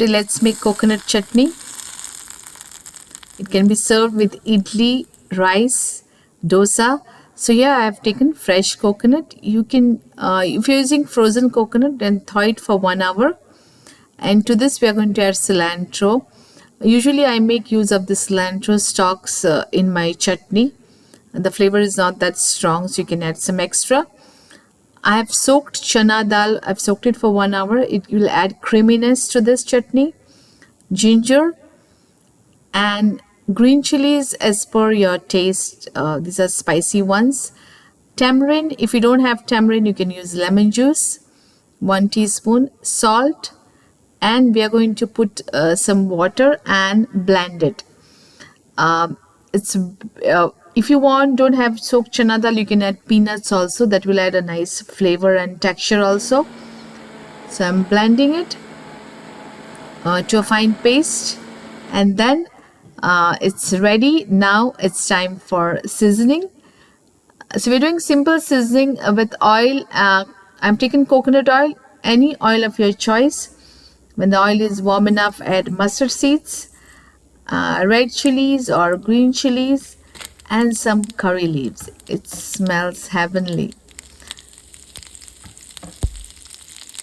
Today let's make coconut chutney. It can be served with idli, rice, dosa. So yeah, I have taken fresh coconut. You can, if you're using frozen coconut, then thaw it for 1 hour. And to this we are going to add cilantro. Usually I make use of the cilantro stalks in my chutney. The flavor is not that strong, so you can add some extra. I have soaked chana dal. I've soaked it for 1 hour. It will add creaminess to this chutney. Ginger and green chilies as per your taste. These are spicy ones. Tamarind. If you don't have tamarind, you can use lemon juice. 1 teaspoon. Salt. And we are going to put some water and blend it. If you don't have soaked chana dal, you can add peanuts also. That will add a nice flavor and texture also. So I'm blending it to a fine paste, and then it's ready. Now it's time for seasoning. So we're doing simple seasoning with oil. I'm taking coconut oil, any oil of your choice. When the oil is warm enough, add mustard seeds, red chilies or green chilies, and some curry leaves. It smells heavenly.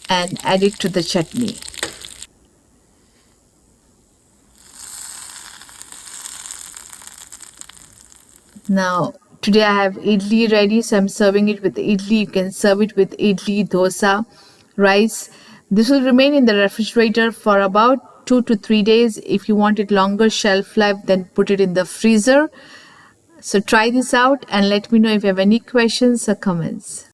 And add it to the chutney. Now today I have idli ready, so I'm serving it with idli. You can serve it with idli, dosa, rice. This will remain in the refrigerator for about 2 to 3 days. If you want it longer shelf life, then put it in the freezer. So try this out and let me know if you have any questions or comments.